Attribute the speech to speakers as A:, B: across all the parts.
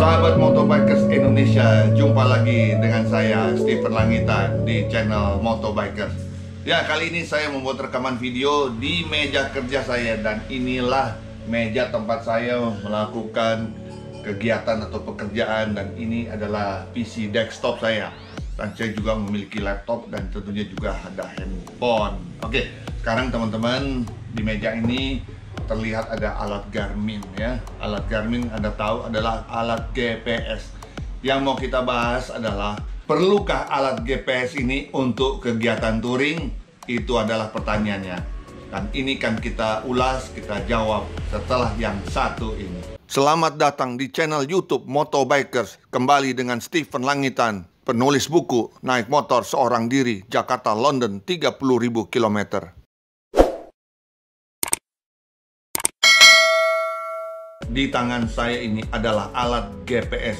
A: Sahabat Motobikers Indonesia, jumpa lagi dengan saya Stephen Langitan di channel Motobikers. Ya, kali ini saya membuat rekaman video di meja kerja saya, dan inilah meja tempat saya melakukan kegiatan atau pekerjaan, dan ini adalah PC desktop saya. Dan saya juga memiliki laptop dan tentunya juga ada handphone. Oke, sekarang teman-teman, di meja ini terlihat ada alat Garmin ya. Alat Garmin Anda tahu adalah alat GPS. Yang mau kita bahas adalah, perlukah alat GPS ini untuk kegiatan touring? Itu adalah pertanyaannya. Dan ini kan kita ulas, kita jawab setelah yang satu ini. Selamat datang di channel YouTube Motobikers. Kembali dengan Stephen Langitan, penulis buku Naik Motor Seorang Diri Jakarta London 30.000 km. Di tangan saya ini adalah alat GPS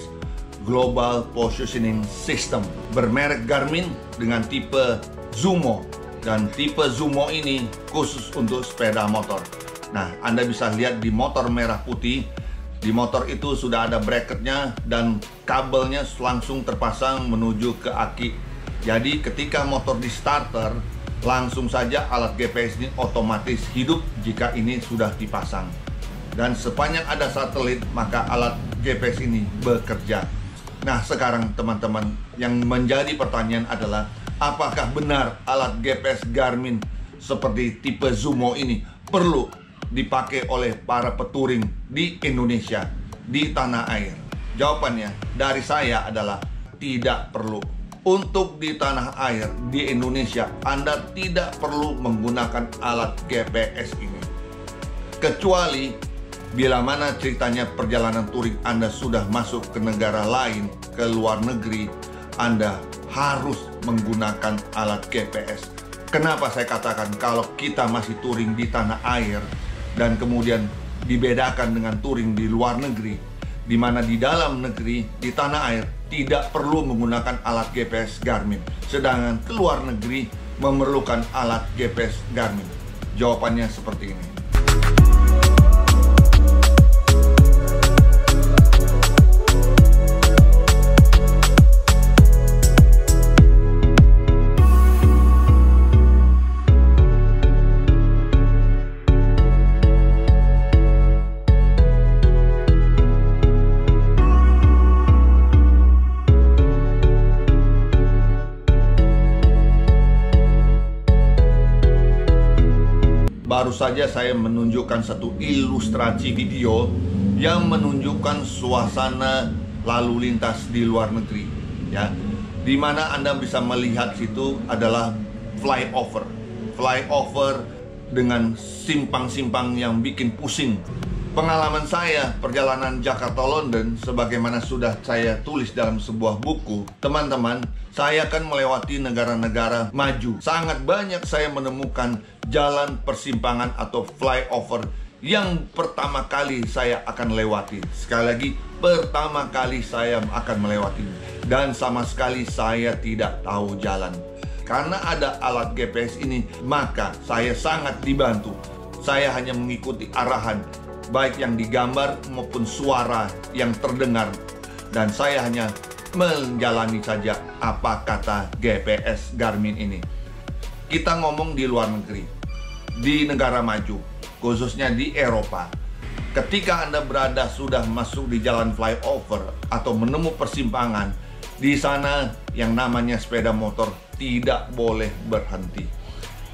A: Global Positioning System bermerek Garmin dengan tipe Zumo, dan tipe Zumo ini khusus untuk sepeda motor. Nah, Anda bisa lihat di motor merah putih, di motor itu sudah ada bracketnya dan kabelnya langsung terpasang menuju ke aki. Jadi ketika motor di starter, langsung saja alat GPS ini otomatis hidup jika ini sudah dipasang. Dan sepanjang ada satelit, maka alat GPS ini bekerja. Nah, sekarang teman-teman, yang menjadi pertanyaan adalah, apakah benar alat GPS Garmin seperti tipe Zumo ini perlu dipakai oleh para peturing di Indonesia, di tanah air? Jawabannya dari saya adalah tidak perlu. Untuk di tanah air, di Indonesia, Anda tidak perlu menggunakan alat GPS ini. Kecuali bila mana ceritanya perjalanan touring Anda sudah masuk ke negara lain, ke luar negeri, Anda harus menggunakan alat GPS. Kenapa saya katakan kalau kita masih touring di tanah air dan kemudian dibedakan dengan touring di luar negeri, di mana di dalam negeri, di tanah air, tidak perlu menggunakan alat GPS Garmin, sedangkan ke luar negeri memerlukan alat GPS Garmin? Jawabannya seperti ini. Baru saja saya menunjukkan satu ilustrasi video yang menunjukkan suasana lalu lintas di luar negeri, ya, di mana Anda bisa melihat situ adalah flyover dengan simpang-simpang yang bikin pusing. Pengalaman saya perjalanan Jakarta London, sebagaimana sudah saya tulis dalam sebuah buku, teman-teman, saya akan melewati negara-negara maju. Sangat banyak saya menemukan jalan persimpangan atau flyover yang pertama kali saya akan lewati. Sekali lagi, pertama kali saya akan melewati, dan sama sekali saya tidak tahu jalan. Karena ada alat GPS ini, maka saya sangat dibantu. Saya hanya mengikuti arahan, baik yang digambar maupun suara yang terdengar, dan saya hanya menjalani saja apa kata GPS Garmin ini. Kita ngomong di luar negeri, di negara maju, khususnya di Eropa. Ketika Anda berada sudah masuk di jalan flyover atau menemu persimpangan, di sana yang namanya sepeda motor tidak boleh berhenti.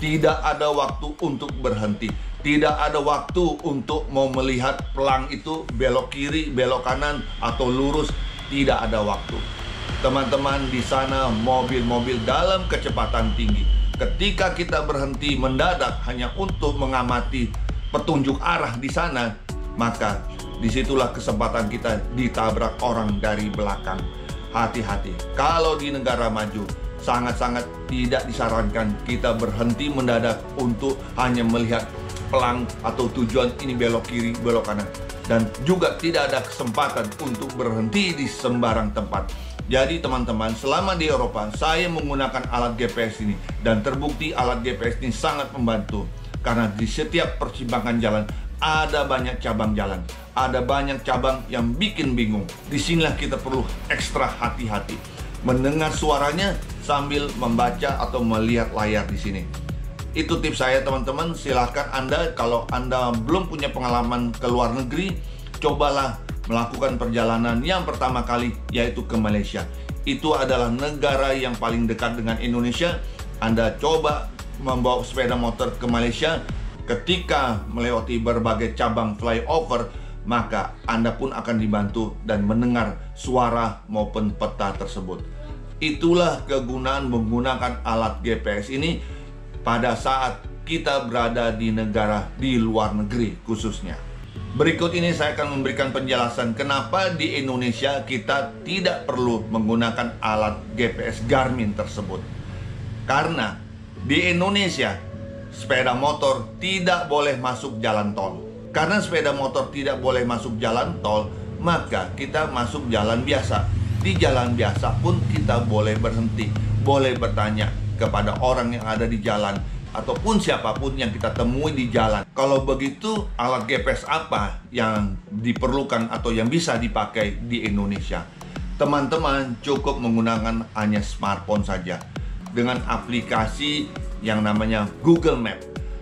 A: Tidak ada waktu untuk berhenti. Tidak ada waktu untuk mau melihat pelang itu belok kiri, belok kanan, atau lurus. Tidak ada waktu. Teman-teman, di sana mobil-mobil dalam kecepatan tinggi. Ketika kita berhenti mendadak hanya untuk mengamati petunjuk arah di sana, maka disitulah kesempatan kita ditabrak orang dari belakang. Hati-hati. Kalau di negara maju, sangat-sangat tidak disarankan kita berhenti mendadak untuk hanya melihat pelang atau tujuan ini belok kiri, belok kanan. Dan juga tidak ada kesempatan untuk berhenti di sembarang tempat. Jadi teman-teman, selama di Eropa saya menggunakan alat GPS ini, dan terbukti alat GPS ini sangat membantu. Karena di setiap persimpangan jalan ada banyak cabang jalan, ada banyak cabang yang bikin bingung. Disinilah kita perlu ekstra hati-hati mendengar suaranya sambil membaca atau melihat layar di sini. Itu tips saya teman-teman. Silahkan Anda, kalau Anda belum punya pengalaman ke luar negeri, cobalah melakukan perjalanan yang pertama kali, yaitu ke Malaysia. Itu adalah negara yang paling dekat dengan Indonesia. Anda coba membawa sepeda motor ke Malaysia. Ketika melewati berbagai cabang flyover, maka Anda pun akan dibantu dan mendengar suara maupun peta tersebut. Itulah kegunaan menggunakan alat GPS ini pada saat kita berada di negara di luar negeri khususnya. Berikut ini saya akan memberikan penjelasan kenapa di Indonesia kita tidak perlu menggunakan alat GPS Garmin tersebut. Karena di Indonesia sepeda motor tidak boleh masuk jalan tol. Karena sepeda motor tidak boleh masuk jalan tol, maka kita masuk jalan biasa. Di jalan biasa pun kita boleh berhenti, boleh bertanya kepada orang yang ada di jalan, ataupun siapapun yang kita temui di jalan. Kalau begitu, alat GPS apa yang diperlukan atau yang bisa dipakai di Indonesia? Teman-teman cukup menggunakan hanya smartphone saja dengan aplikasi yang namanya Google Map.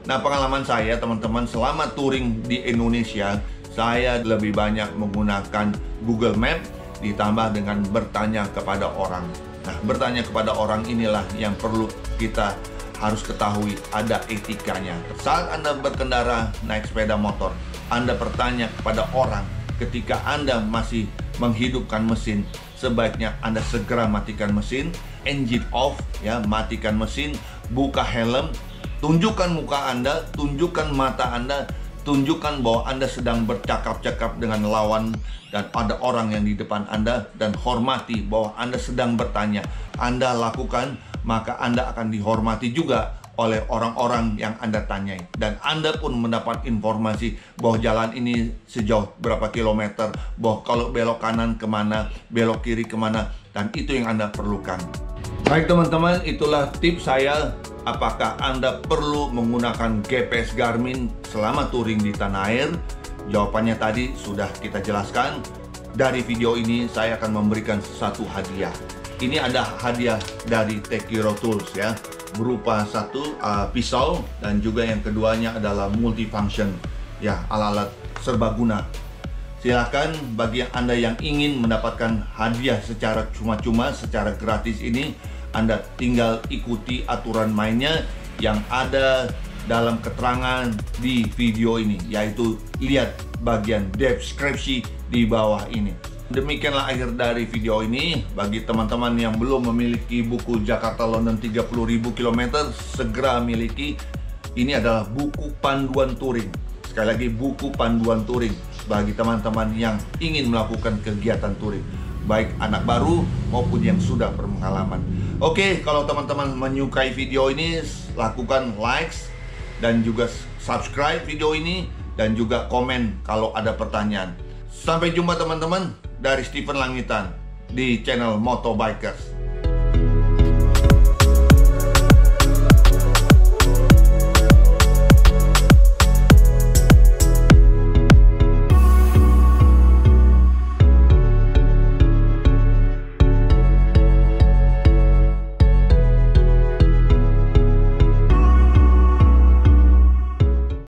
A: Nah, pengalaman saya teman-teman selama touring di Indonesia, saya lebih banyak menggunakan Google Map ditambah dengan bertanya kepada orang. Nah, bertanya kepada orang inilah yang perlu kita harus ketahui, ada etikanya. Saat Anda berkendara naik sepeda motor, Anda bertanya kepada orang. Ketika Anda masih menghidupkan mesin, sebaiknya Anda segera matikan mesin, engine off, ya, matikan mesin, buka helm, tunjukkan muka Anda, tunjukkan mata Anda, tunjukkan bahwa Anda sedang bercakap-cakap dengan lawan dan ada orang yang di depan Anda, dan hormati bahwa Anda sedang bertanya. Anda lakukan, maka Anda akan dihormati juga oleh orang-orang yang Anda tanyai, dan Anda pun mendapat informasi bahwa jalan ini sejauh berapa kilometer, bahwa kalau belok kanan kemana, belok kiri kemana, dan itu yang Anda perlukan. Baik teman-teman, itulah tips saya. Apakah Anda perlu menggunakan GPS Garmin selama touring di tanah air? Jawabannya tadi sudah kita jelaskan. Dari video ini saya akan memberikan satu hadiah. Ini ada hadiah dari Tekiro Tools, ya, berupa satu pisau, dan juga yang keduanya adalah multifunction, ya, alat-alat serbaguna. Silakan bagi Anda yang ingin mendapatkan hadiah secara cuma-cuma, secara gratis ini, Anda tinggal ikuti aturan mainnya yang ada dalam keterangan di video ini, yaitu lihat bagian deskripsi di bawah ini. Demikianlah akhir dari video ini. Bagi teman-teman yang belum memiliki buku Jakarta London 30.000 km, segera miliki. Ini adalah buku panduan touring. Sekali lagi, buku panduan touring bagi teman-teman yang ingin melakukan kegiatan touring, baik anak baru maupun yang sudah berpengalaman. Oke, kalau teman-teman menyukai video ini, lakukan likes dan juga subscribe video ini, dan juga komen kalau ada pertanyaan. Sampai jumpa teman-teman, dari Stephen Langitan di channel Motobikers.